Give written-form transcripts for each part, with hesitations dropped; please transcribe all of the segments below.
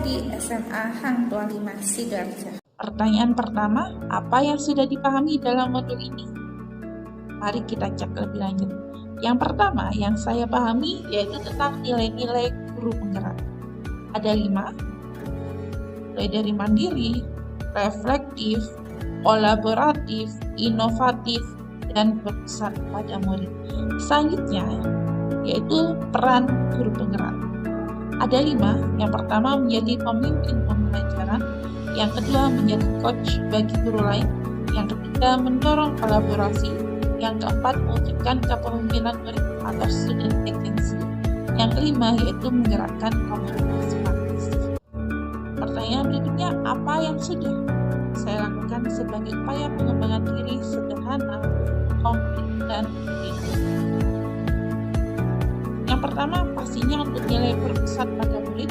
di SMA Hang Tuah 5 Sidoarjo. Pertanyaan pertama, apa yang sudah dipahami dalam modul ini? Mari kita cek lebih lanjut. Yang pertama yang saya pahami yaitu tentang nilai-nilai guru penggerak. Ada 5, mulai dari mandiri, reflektif, kolaboratif, inovatif, dan berpusat pada murid. Selanjutnya yaitu peran guru penggerak. Ada 5, yang pertama menjadi pemimpin pembelajaran, yang kedua menjadi coach bagi guru lain, yang ketiga mendorong kolaborasi, yang keempat mewujudkan kepemimpinan murid atau student agency, yang kelima yaitu menggerakkan komunitas praktis. Pertanyaan berikutnya, apa yang sudah saya lakukan sebagai upaya pengembangan diri sederhana, konkret, dan kritis? Yang pertama pastinya untuk nilai berpusat pada murid.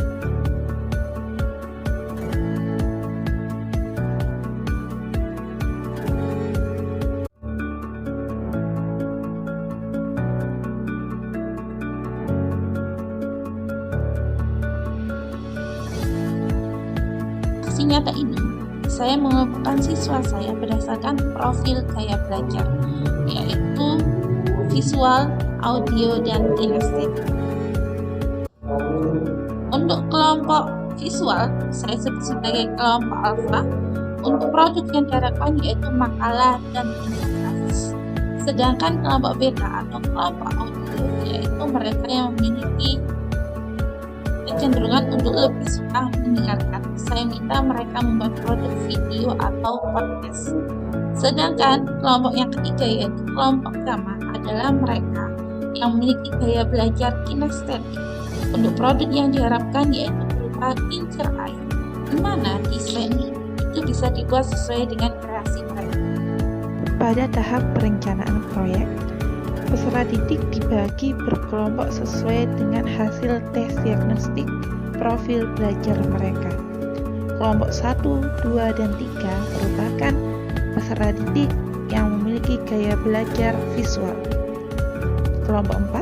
Aksi nyata ini, saya mengumpulkan siswa saya berdasarkan profil gaya belajar, yaitu visual, audio, dan kinestetik. Untuk kelompok visual, saya sebut sebagai kelompok alfa. Untuk produk yang diharapkan yaitu makalah dan infografis. Sedangkan kelompok beta atau kelompok audio yaitu mereka yang memiliki kecenderungan untuk lebih suka mendengarkan. Saya minta mereka membuat produk video atau podcast. Sedangkan kelompok yang ketiga yaitu kelompok gamma adalah mereka yang memiliki gaya belajar kinestetik. Untuk produk yang diharapkan yaitu berupa kincir air, di mana desain itu bisa dibuat sesuai dengan kreasi mereka. Pada tahap perencanaan proyek, peserta didik dibagi berkelompok sesuai dengan hasil tes diagnostik profil belajar mereka. Kelompok 1, 2, dan 3 merupakan peserta didik yang memiliki gaya belajar visual. Kelompok 4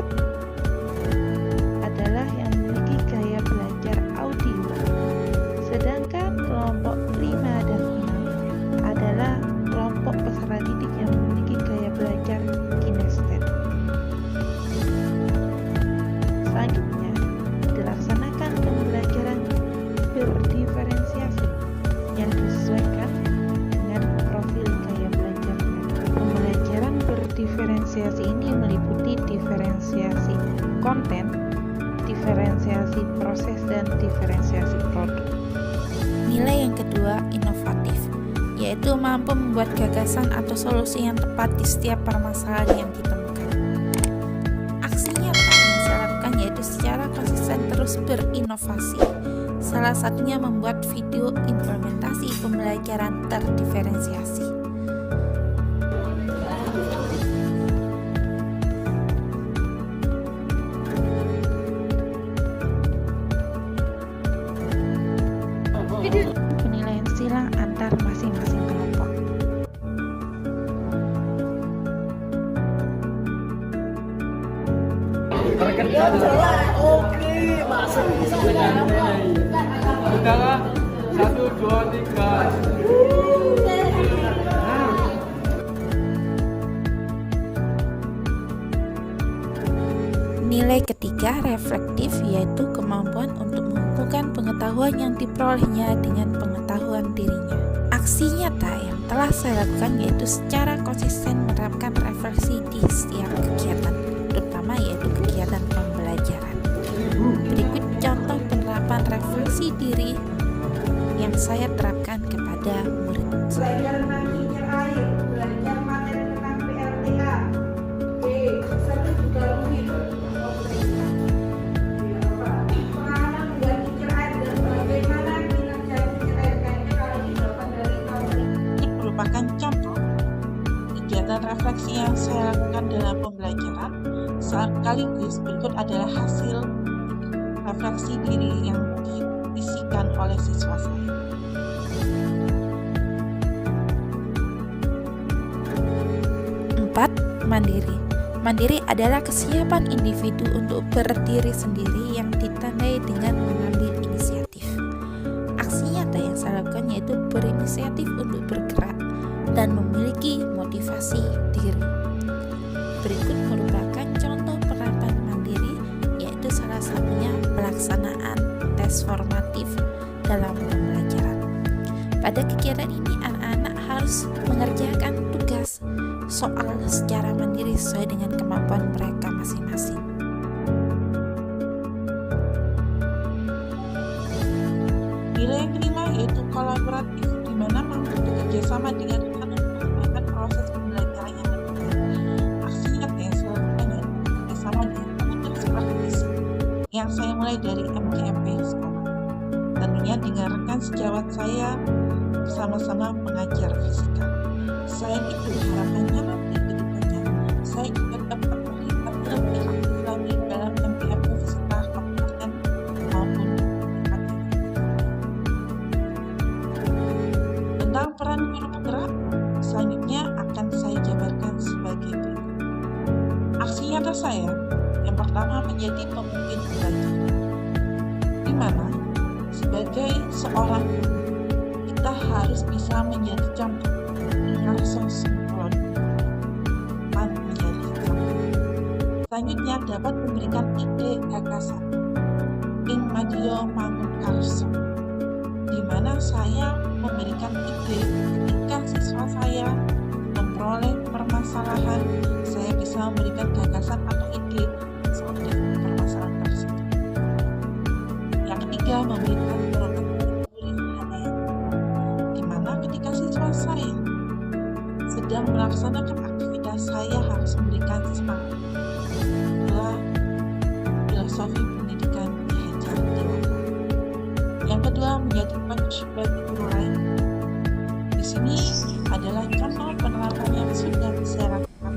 adalah yang memiliki gaya belajar audio. Sedangkan kelompok 5 dan 6 adalah kelompok peserta didik yang memiliki gaya belajar kinestetik. Selanjutnya, dilaksanakan pembelajaran berdiferensiasi yang disesuaikan dengan profil gaya belajar. Pembelajaran berdiferensiasi ini meliputi diferensiasi konten, diferensiasi proses, dan diferensiasi produk. Nilai yang kedua, inovatif, yaitu mampu membuat gagasan atau solusi yang tepat di setiap permasalahan yang ditemukan. Aksi nyata yang saya lakukan yaitu secara konsisten terus berinovasi. Salah satunya membuat video implementasi pembelajaran terdiferensiasi. Penilaian silang antar masing-masing kelompok. Oke, masuk. Udahlah, 1, 2, 3. Nilai ketiga, reflektif, yaitu kemampuan untuk menghubungkan pengetahuan yang diperolehnya dengan pengetahuan dirinya. Aksi nyata yang telah saya lakukan yaitu secara konsisten menerapkan refleksi di setiap kegiatan, terutama yaitu kegiatan pembelajaran. Berikut contoh penerapan refleksi diri yang saya terapkan kepada murid. Belajar tentang kincir air, belajar materi tentang PLTA. Satu juga rumit. Pengalaman membuat kincir air dan bagaimana kinerja kincir air kayaknya kalau didapat dari kamu. Ini merupakan contoh kegiatan refleksi yang saya lakukan dalam pembelajaran. Sekaligus berikut adalah hasil refleksi diri yang diisikan oleh siswa saya. Mandiri. Mandiri adalah kesiapan individu untuk berdiri sendiri yang ditandai dengan mengambil inisiatif. berinisiatif untuk bergerak dan memiliki motivasi diri. Berikut merupakan contoh penerapan mandiri, yaitu salah satunya pelaksanaan tes formatif dalam pembelajaran. Pada kegiatan ini, anak-anak harus mengerjakan tugas soal secara mandiri sesuai dengan kemampuan mereka masing-masing. Nilai yang kelima yaitu kolaboratif, di mana mampu bekerja sama dengan rekan untuk mengembangkan proses pembelajaran yang berbeda. Aksi nyata yang saya lakukan yaitu bekerja sama dengan komunitas praktisi yang saya mulai dari MGMP sekolah. Tentunya dengan rekan sejawat saya bersama-sama mengajar fisika. Selain itu, harapannya nanti ke depannya saya juga dapat terlibat lebih aktif lagi dalam MGMP fisika kabupaten maupun tentang peran guru penggerak, selanjutnya akan saya jabarkan sebagai berikut. Aksi nyata saya yang pertama menjadi pemimpin belajar, di mana sebagai seorang guru kita harus bisa menjadi contoh dengan sosok menjadi contoh. Selanjutnya dapat memberikan ide gagasan ing madya mangun karso, di mana saya memberikan ide ketika siswa saya memperoleh permasalahan, saya bisa memberikan gagasan atau ide solusi permasalahan tersebut. Yang ketiga, memberikan program pilihan, di mana ketika siswa saya sedang melaksanakan aktivitas, saya harus memberikan semangat. Itulah filosofi pendidikan dihajar dewasa. Yang kedua, menjadi coach bagi guru lain. Di sini adalah contoh penerapan yang sudah saya lakukan.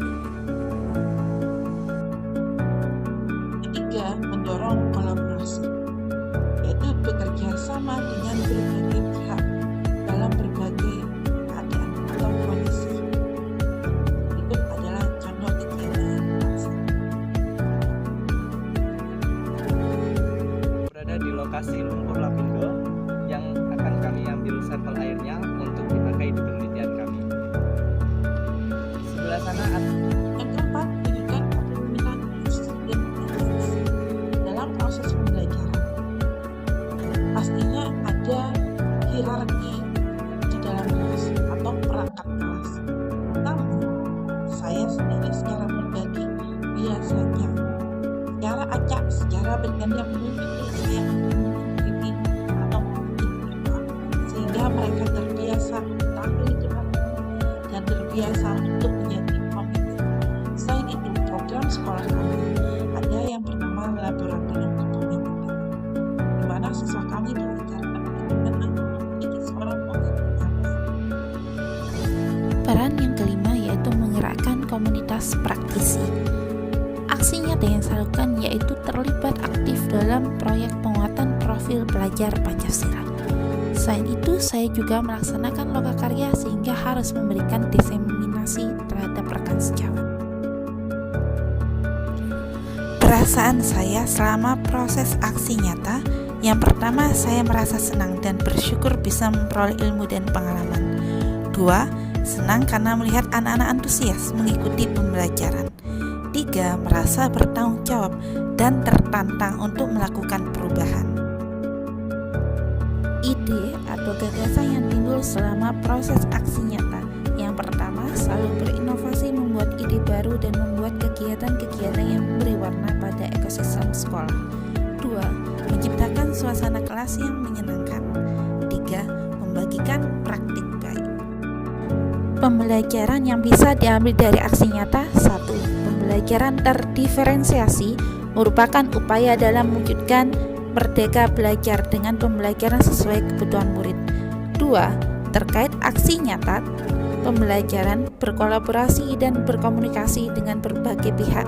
Ketiga, mendorong kolaborasi, yaitu bekerja sama dengan berbagai pihak dalam berbagai keadaan atau kondisi. Berikut adalah contoh kegiatan yang dilaksanakan. Berada di lokasi lumpur lapindo yang akan kami ambil sampel airnya untuk dipakai di penelitian kami. Di sebelah sana Yang keempat, berikan kepemimpinan dan organisasi dalam proses pembelajaran. Pastinya ada hierarki di dalam kelas atau perangkat kelas. Namun, saya sendiri secara pribadi biasanya secara acak, secara bergantian memimpin saya memimpin atau memimpin mereka, sehingga mereka terbiasa untuk tampil di depan dan terbiasa untuk menjadi pemimpin. Selain itu, program sekolah kami ada yang bernama Laboratorium Kepemimpinan, di mana siswa kami diajarkan bagaimana menjadi seorang pemimpin yang baik. Peran yang kelima yaitu menggerakkan komunitas praktisi. Aksi nyata yang saya lakukan yaitu terlibat aktif dalam proyek penguatan profil pelajar Pancasila. Selain itu, saya juga melaksanakan lokakarya sehingga harus memberikan diseminasi terhadap rekan sejawat. Perasaan saya selama proses aksi nyata, yang pertama saya merasa senang dan bersyukur bisa memperoleh ilmu dan pengalaman. 2. Senang karena melihat anak-anak antusias mengikuti pembelajaran. 3. Merasa bertanggung jawab dan tertantang untuk melakukan perubahan. Ide atau gagasan yang timbul selama proses aksi nyata. Yang pertama, selalu berinovasi membuat ide baru dan membuat kegiatan-kegiatan yang memberi warna pada ekosistem sekolah. 2. Menciptakan suasana kelas yang menyenangkan. 3. Membagikan praktik baik. Pembelajaran yang bisa diambil dari aksi nyata. 1. Pembelajaran terdiferensiasi merupakan upaya dalam mewujudkan merdeka belajar dengan pembelajaran sesuai kebutuhan murid. 2. Terkait aksi nyata, pembelajaran berkolaborasi dan berkomunikasi dengan berbagai pihak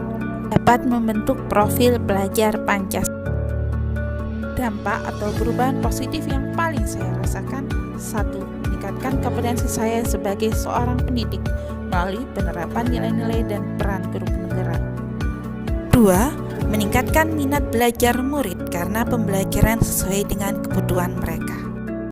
dapat membentuk profil pelajar Pancasila. Dampak atau perubahan positif yang paling saya rasakan: 1. Meningkatkan kompetensi saya sebagai seorang pendidik melalui penerapan nilai-nilai dan peran guru penggerak. 2. Meningkatkan minat belajar murid karena pembelajaran sesuai dengan kebutuhan mereka.